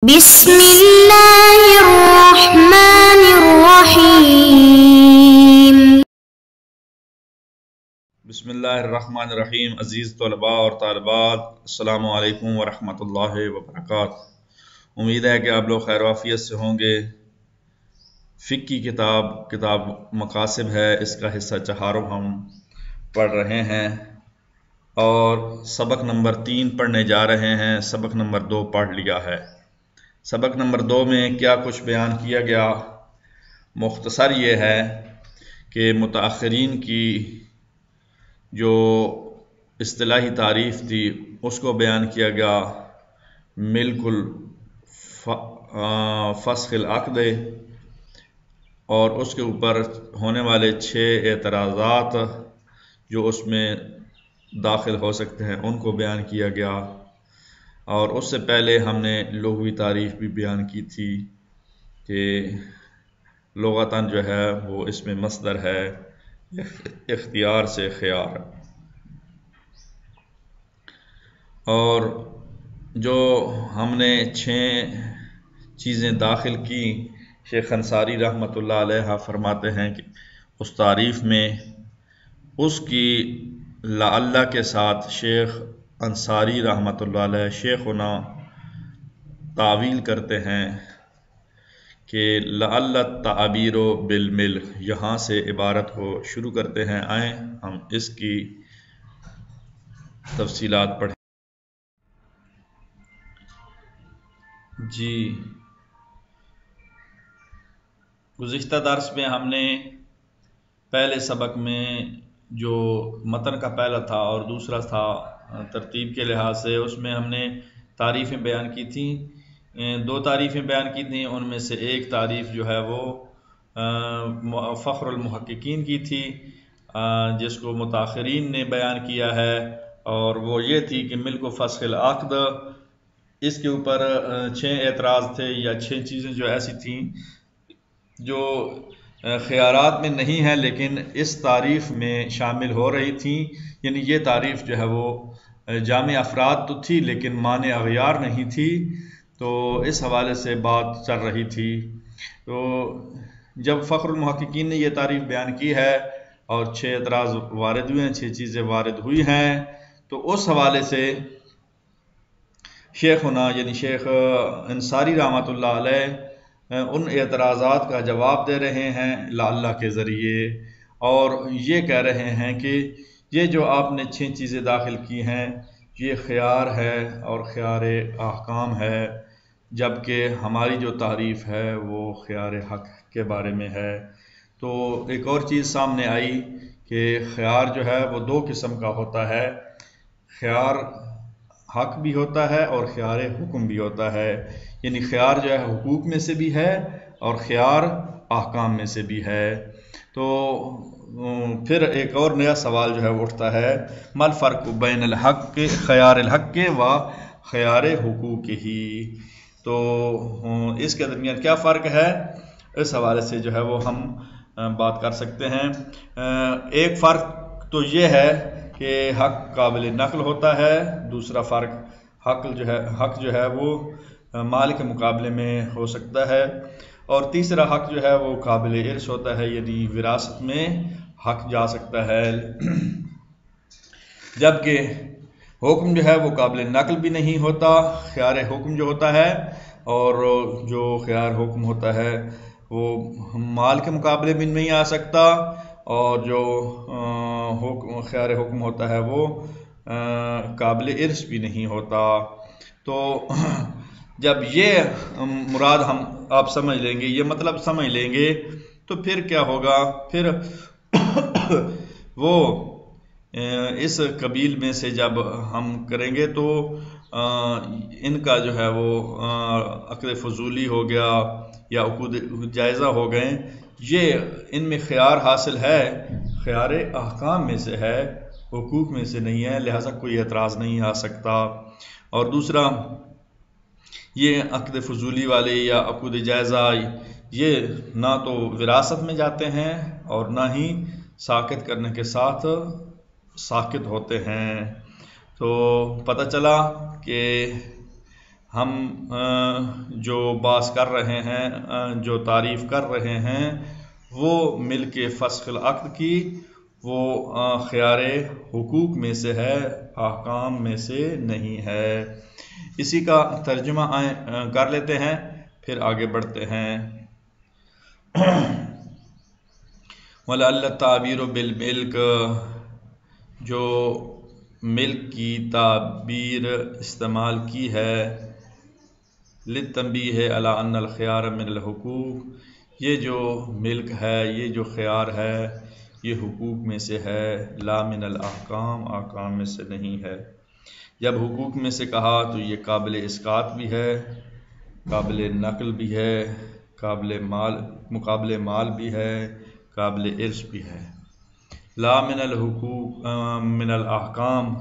بسم اللہ الرحمن الرحیم۔ بسم اللہ الرحمن الرحیم۔ عزیز طلباء اور طالبات، السلام علیکم ورحمۃ اللہ وبرکاتہ۔ امید ہے کہ آپ لوگ خیر وافیت سے ہوں گے۔ فقہ کی کتاب مقاصد ہے، اس کا حصہ چہارم ہم پڑھ رہے ہیں اور سبق نمبر 3 پڑھنے جا رہے ہیں۔ سبق نمبر 2 پڑھ لیا ہے۔ سبق نمبر 2 میں کیا کچھ بیان کیا گیا؟ مختصر یہ ہے کہ متاخرین کی جو اصطلاحی تعریف تھی اس کو بیان کیا گیا، ملک الفسخ العقد، اور اس کے اوپر ہونے والے 6 اعتراضات جو اس میں داخل ہو سکتے ہیں ان کو بیان کیا گیا، اور اس سے پہلے ہم نے لغوی تعریف بھی بیان کی تھی کہ لغتاً جو ہے وہ اس میں مصدر ہے اختیار سے خیار، اور جو ہم نے 6 چیزیں داخل کی، شیخ انصاری رحمۃ اللہ علیہ فرماتے ہیں کہ اس تعریف میں اس کی لعل کے ساتھ شیخ انصاری رحمۃ اللہ علیہ شیخنا تعویل کرتے ہیں کہ لعل التعبیر بالملک، یہاں سے عبارت کو شروع کرتے ہیں۔ آئیں ہم اس کی تفصیلات پڑھیں۔ گزشتہ درس میں ہم نے پہلے سبق میں جو متن کا پہلا تھا اور دوسرا تھا ترتیب کے لحاظ سے، اس میں ہم نے تعریفیں بیان کی تھیں۔ 2 تعریفیں بیان کی تھیں، ان میں سے ایک تعریف جو ہے وہ فخر المحققین کی تھی، جس کو متاخرین نے بیان کیا ہے، اور وہ یہ تھی کہ ملک و فسخ العقد، اس کے اوپر 6 اعتراض تھے یا 6 چیزیں جو ایسی تھیں جو خیارات میں نہیں ہیں لیکن اس تعریف میں شامل ہو رہی تھیں، یعنی یہ تعریف جو ہے وہ جامع افراد تو تھی لیکن مانع اغیار نہیں تھی، تو اس حوالے سے بات چل رہی تھی۔ تو جب فخر المحققین نے یہ تعریف بیان کی ہے اور 6 اعتراض وارد ہوئے ہیں، 6 چیزیں وارد ہوئی ہیں، تو اس حوالے سے شیخنا یعنی شیخ انصاری رحمۃ اللہ علیہ ان اعتراضات کا جواب دے رہے ہیں لعل کے ذریعے، اور یہ کہہ رہے ہیں کہ یہ جو آپ نے 6 چیزیں داخل کی ہیں یہ خیار ہے اور خیار احکام ہے، جبکہ ہماری جو تعریف ہے وہ خیار حق کے بارے میں ہے۔ تو ایک اور چیز سامنے آئی کہ خیار جو ہے وہ 2 قسم کا ہوتا ہے، خیار حق بھی ہوتا ہے اور خیار حکم بھی ہوتا ہے، یعنی خیار جو ہے حقوق میں سے بھی ہے اور خیار احکام میں سے بھی ہے۔ تو پھر ایک اور نیا سوال جو ہے اٹھتا ہے، ما الفرق بین الحق کے خیار الحق کے و خیار حقوق ہی، تو اس کے درمیان کیا فرق ہے، اس حوالے سے جو ہے وہ ہم بات کر سکتے ہیں۔ ایک فرق تو یہ ہے کہ حق قابل نقل ہوتا ہے، دوسرا فرق حق جو ہے وہ مال کے مقابلے میں ہو سکتا ہے، اور تیسرا حق جو ہے وہ قابل ارث ہوتا ہے، یعنی وراثت میں حق جا سکتا ہے، جبکہ حکم جو ہے وہ قابل نقل بھی نہیں ہوتا، خیار حکم جو ہوتا ہے، اور جو خیار حکم ہوتا ہے وہ مال کے مقابلے میں نہیں آ سکتا، اور جو خیار حکم ہوتا ہے وہ قابل ارث بھی نہیں ہوتا۔ تو جب یہ مراد آپ سمجھ لیں گے، یہ مطلب سمجھ لیں گے، تو پھر کیا ہوگا، پھر وہ اس قبیل میں سے جب ہم کریں گے تو ان کا جو ہے وہ عقد فضولی ہو گیا یا عقود جائزہ ہو گئے، یہ ان میں خیار حاصل ہے، خیار احکام میں سے ہے، حقوق میں سے نہیں ہے، لہذا کوئی اعتراض نہیں آ سکتا۔ اور دوسرا یہ عقد فضولی والے یا عقود جائزہ یہ نہ تو وراثت میں جاتے ہیں اور نہ ہی ساقط کرنے کے ساتھ ساقط ہوتے ہیں۔ تو پتہ چلا کہ ہم جو باس کر رہے ہیں، جو تعریف کر رہے ہیں، وہ ملک فسخ العقد کی وہ خیار حقوق میں سے ہے، احکام میں سے نہیں ہے۔ اسی کا ترجمہ کر لیتے ہیں، پھر آگے بڑھتے ہیں۔ وَلَعَلَّ التَّعْبِيرُ بِالْمِلْک، جو ملک کی تعبیر استعمال کی ہے، لِلتَّنبِیہِ عَلَىٰ أَنَّ الْخِيَارَ مِنَ الْحُقُوق، یہ جو ملک ہے، یہ جو خیار ہے، یہ حقوق میں سے ہے، لا من الاحکام، احکام میں سے نہیں ہے۔ جب حقوق میں سے کہا تو یہ قابل اسقاط بھی ہے، قابل نقل بھی ہے، مقابل مال بھی ہے، قابل ارث بھی ہے۔ لا من الحقوق من الاحکام،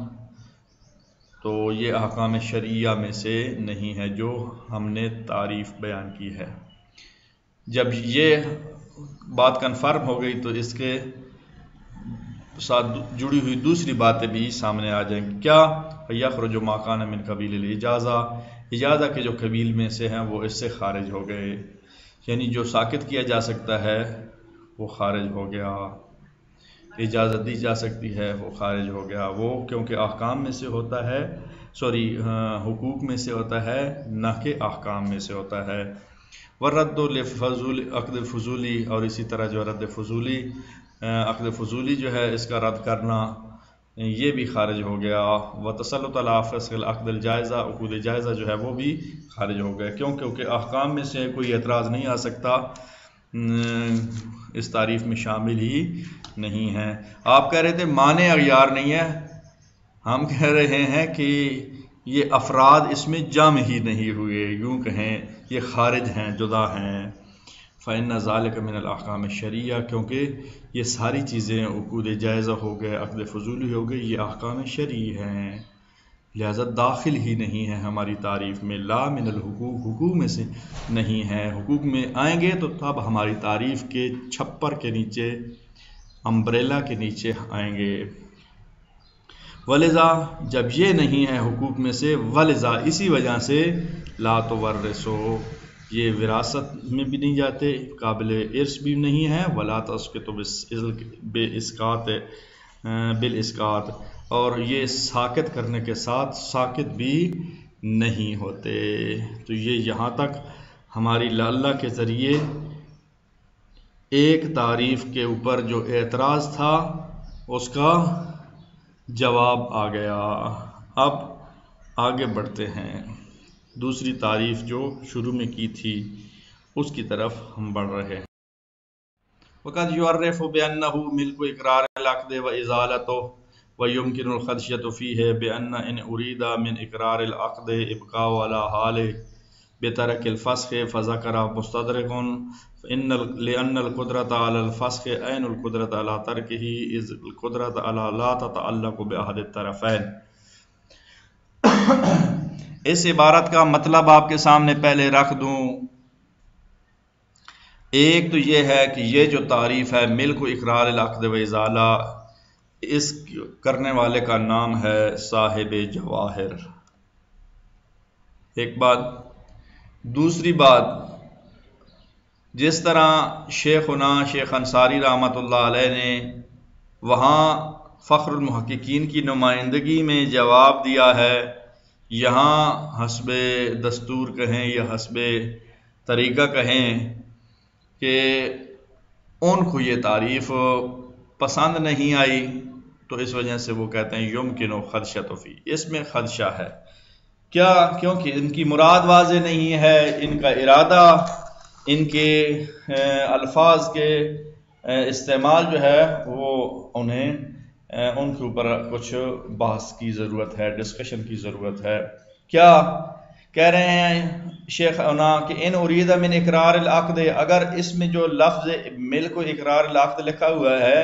تو یہ احکام شرعیہ میں سے نہیں ہے جو ہم نے تعریف بیان کی ہے۔ جب یہ بات کنفرم ہو گئی تو اس کے ساتھ جڑی ہوئی دوسری باتیں بھی سامنے آ جائیں گی۔ کیا؟ یخرج ما کان من قبیل الاجازہ، اجازہ کے جو قبیل میں سے ہیں وہ اس سے خارج ہو گئے، یعنی جو ساکت کیا جا سکتا ہے وہ خارج ہو گیا، اجازت دی جا سکتی ہے وہ خارج ہو گیا، وہ کیونکہ احکام میں سے ہوتا ہے، حقوق میں سے ہوتا ہے، نہ کہ احکام میں سے ہوتا ہے۔ ورد لفضول عقد فضولی، اور اسی طرح جو رد فضولی، عقد فضولی جو ہے اس کا رد کرنا، یہ بھی خارج ہو گیا۔ وتسلط علی فسخ العقد الجائزہ، عقود جائزہ جو ہے وہ بھی خارج ہو گیا، کیونکہ احکام میں سے کوئی اعتراض نہیں آ سکتا، اس تعریف میں شامل ہی نہیں ہے۔ آپ کہہ رہے تھے معنی اغیار نہیں ہے، ہم کہہ رہے ہیں کہ یہ افراد اس میں جمع ہی نہیں ہوئے، یوں کہیں یہ خارج ہیں، جدا ہیں۔ فإن ذلك من الأحکام الشرعیہ، کیونکہ یہ ساری چیزیں عقود جائزہ ہو گئے، عقد فضولی ہو گئے، یہ احکام شرعی ہیں، لہذا داخل ہی نہیں ہے ہماری تعریف میں۔ لا من الحقوق، حقوق میں سے نہیں ہے، حقوق میں آئیں گے تو تب ہماری تعریف کے چھپر کے نیچے، امبریلا کے نیچے آئیں گے۔ ولذا، جب یہ نہیں ہے حقوق میں سے، ولذا اسی وجہ سے، لا تورثو، یہ وراثت میں بھی نہیں جاتے، قابل ارث بھی نہیں ہے، ولا تسقط بالاسقاط، اور یہ ساکت کرنے کے ساتھ ساکت بھی نہیں ہوتے۔ تو یہ یہاں تک ہماری اللہ کے ذریعے ایک تعریف کے اوپر جو اعتراض تھا اس کا جواب آ گیا۔ اب آگے بڑھتے ہیں، دوسری تعریف جو شروع میں کی تھی اس کی طرف ہم بڑھ رہے ہیں۔ وقد يعرف بأنه ملك إقرار العقد وإزالته ويمكن الخدشة فيه بأن إن أريد من إقرار العقد إبقاء على حاله بترك الفسخ فذكر مستدرك لأن القدرة على الفسخ عين القدرة على تركه إذ القدرة على لا تتعلق بأحد الطرفين۔ اس عبارت کا مطلب آپ کے سامنے پہلے رکھ دوں۔ ایک تو یہ ہے کہ یہ جو تعریف ہے ملک و اقرار العقد و ازالہ، اس کرنے والے کا نام ہے صاحب جواہر، ایک بات۔ دوسری بات، جس طرح شیخنا شیخ انصاری رحمۃ اللہ علیہ نے وہاں فخر المحققین کی نمائندگی میں جواب دیا ہے، یہاں حسب دستور کہیں یا حسب طریقہ کہیں کہ ان کو یہ تعریف پسند نہیں آئی، تو اس وجہ سے وہ کہتے ہیں یمکن خدشۃ فی، اس میں خدشہ ہے۔ کیا؟ کیونکہ ان کی مراد واضح نہیں ہے، ان کا ارادہ، ان کے الفاظ کے استعمال جو ہے وہ انہیں ان کے اوپر کچھ بحث کی ضرورت ہے، ڈسکشن کی ضرورت ہے۔ کیا کہہ رہے ہیں شیخ انا کہ ان ارید من اقرار العقد، اگر اس میں جو لفظ ملک و اقرار العقد لکھا ہوا ہے،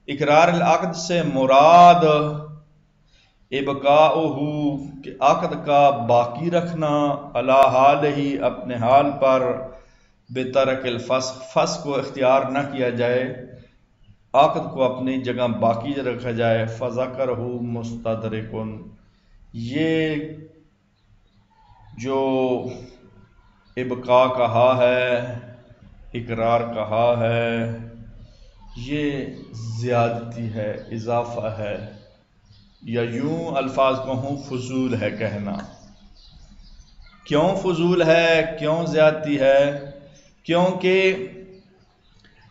اقرار العقد سے مراد ابقاؤہ، کہ عقد کا باقی رکھنا، علی حالہ، اپنے حال پر، بترک الفسخ، فسخ کو اختیار نہ کیا جائے، عقد کو اپنی جگہ باقی رکھا جائے۔ فذکرہ مستدرک، یہ جو ابقا کہا ہے، اقرار کہا ہے، یہ زیادتی ہے، اضافہ ہے، یا یوں الفاظ کہوں فضول ہے کہنا۔ کیوں فضول ہے، کیوں زیادتی ہے؟ کیونکہ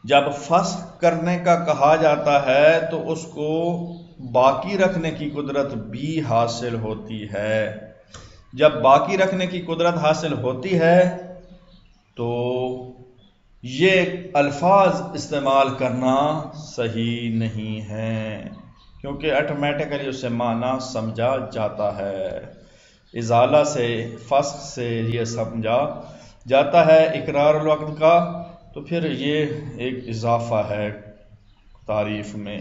جب فسخ کرنے کا کہا جاتا ہے تو اس کو باقی رکھنے کی قدرت بھی حاصل ہوتی ہے۔ جب باقی رکھنے کی قدرت حاصل ہوتی ہے تو یہ الفاظ استعمال کرنا صحیح نہیں ہے، کیونکہ آٹومیٹیکلی اسے معنی سمجھا جاتا ہے۔ ازالہ سے، فسخ سے یہ سمجھا جاتا ہے اقرار الوقت کا، تو پھر یہ ایک اضافہ ہے تعریف میں۔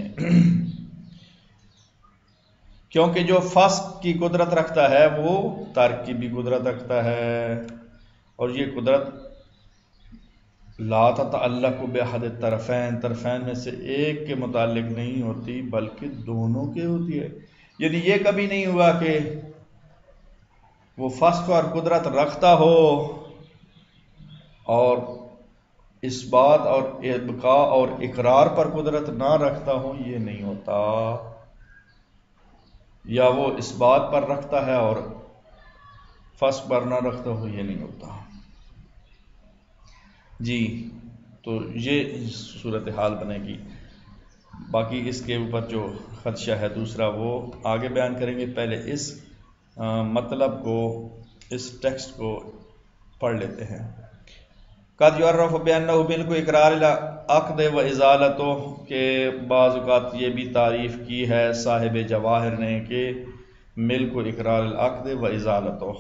کیونکہ جو فسخ کی قدرت رکھتا ہے وہ ترک کی بھی قدرت رکھتا ہے، اور یہ قدرت لا تتعلق بأحد الطرفین، طرفین میں سے ایک کے متعلق نہیں ہوتی بلکہ دونوں کے ہوتی ہے۔ یعنی یہ کبھی نہیں ہوا کہ وہ فسخ اور قدرت رکھتا ہو اور اس بات اور ابقاء اور اقرار پر قدرت نہ رکھتا ہو، یہ نہیں ہوتا۔ یا وہ اس بات پر رکھتا ہے اور فسخ پر نہ رکھتا ہو، یہ نہیں ہوتا۔ جی، تو یہ صورتحال بنے گی۔ باقی اس کے اوپر جو خدشہ ہے دوسرا وہ آگے بیان کریں گے۔ پہلے اس مطلب کو، اس ٹیکسٹ کو پڑھ لیتے ہیں۔ قد یعرف بأنہ ملک اقرار العقد و ازالتہ، کہ بعض اوقات یہ بھی تعریف کی ہے صاحب جواہر نے کہ ملک اقرار العقد و ازالتہ،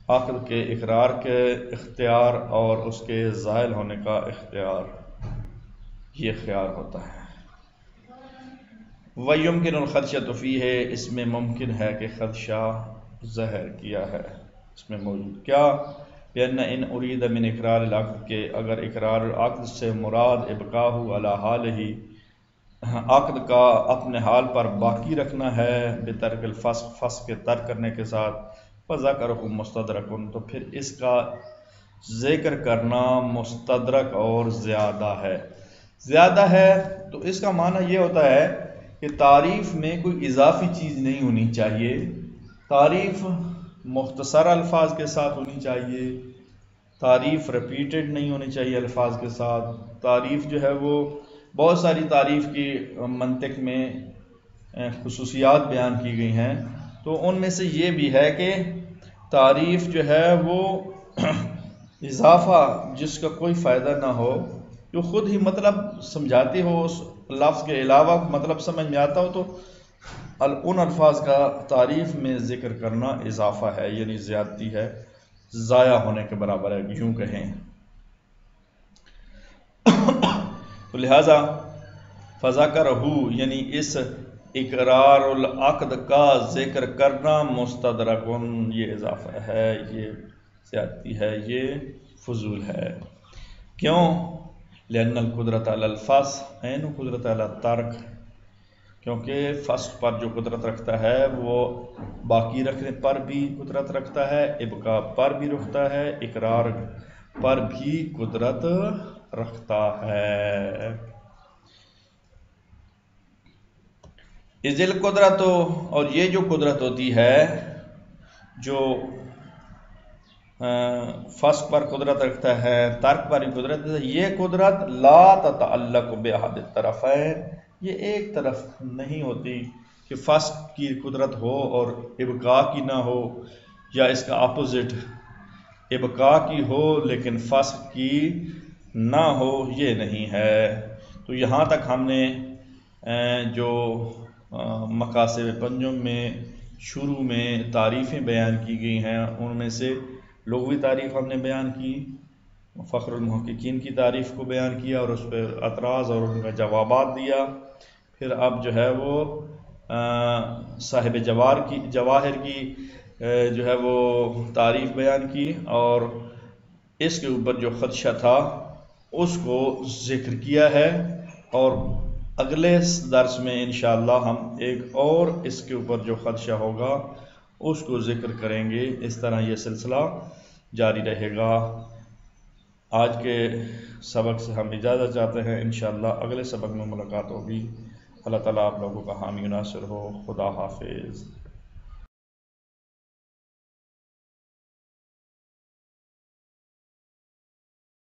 عقد کے اقرار کے اختیار اور اس کے زائل ہونے کا اختیار، یہ اختیار ہوتا ہے۔ وَيُمْكِنُ الْخَدْشَةُ فِيهِ، اس میں ممکن ہے کہ خدشہ ظاہر کیا ہے اس میں موجود۔ کیا؟ بِأَنَّ إِنْ أُرِيدَ مِنْ إِقْرَارِ الْعَقْدِ، کہ اگر اقرار عقد سے مراد ابقاء علی حالہ، عقد کا اپنے حال پر باقی رکھنا ہے، بترک الفسخ، فسخ کے ترک کرنے کے ساتھ، فَذَكَرُهُ مُسْتَدْرَكٌ، تو پھر اس کا ذکر کرنا مستدرک اور زیادہ ہے۔ زیادہ ہے تو اس کا معنی یہ ہوتا ہے کہ تعریف میں کوئی اضافی چیز نہیں ہونی چاہیے، تعریف مختصر الفاظ کے ساتھ ہونی چاہیے، تعریف ریپیٹڈ نہیں ہونی چاہیے الفاظ کے ساتھ۔ تعریف جو ہے وہ بہت ساری تعریف کی منطق میں خصوصیات بیان کی گئی ہیں، تو ان میں سے یہ بھی ہے کہ تعریف جو ہے وہ اضافہ جس کا کوئی فائدہ نہ ہو، جو خود ہی مطلب سمجھاتی ہو، اس لفظ کے علاوہ مطلب سمجھ میں آتا ہو، تو ان الفاظ کا تعریف میں ذکر کرنا اضافہ ہے، یعنی زیادتی ہے، ضائع ہونے کے برابر ہے، یوں کہیں۔ لہذا فذکرہ، یعنی اس اقرار العقد کا ذکر کرنا مستدرکن، یہ اضافہ ہے، یہ زیادتی ہے، یہ فضول ہے۔ کیوں؟ لأن القدرت علی الفسخ عین قدرت علی الترک، کیونکہ فسخ پر جو قدرت رکھتا ہے وہ باقی رکھنے پر بھی قدرت رکھتا ہے، ابقاء پر بھی رکھتا ہے، اقرار پر بھی قدرت رکھتا ہے۔ اذ القدرت، اور یہ جو قدرت ہوتی ہے جو فسق پر قدرت رکھتا ہے، ترک پر بھی قدرت ہے، یہ قدرت لا تتعلق بأحد الطرفین، یہ ایک طرف نہیں ہوتی کہ فسق کی قدرت ہو اور ابقاء کی نہ ہو، یا اس کا اپوزٹ ابقاء کی ہو لیکن فسق کی نہ ہو، یہ نہیں ہے۔ تو یہاں تک ہم نے جو مقاصد پنجم میں شروع میں تعریفیں بیان کی گئی ہیں ان میں سے لغوی تعریف ہم نے بیان کی، فخر المحققین کی تعریف کو بیان کیا اور اس پہ اعتراض اور ان کا جوابات دیا۔ پھر اب جو ہے وہ صاحب جواہر کی جو ہے وہ تعریف بیان کی، اور اس کے اوپر جو خدشہ تھا اس کو ذکر کیا ہے، اور اگلے درس میں انشاءاللہ ہم ایک اور اس کے اوپر جو خدشہ ہوگا اس کو ذکر کریں گے۔ اس طرح یہ سلسلہ جاری رہے گا۔ آج کے سبق سے ہم اجازت چاہتے ہیں، انشاءاللہ اگلے سبق میں ملاقات ہوگی۔ اللہ تعالیٰ آپ لوگوں کا حامی و ناصر ہو۔ خدا حافظ۔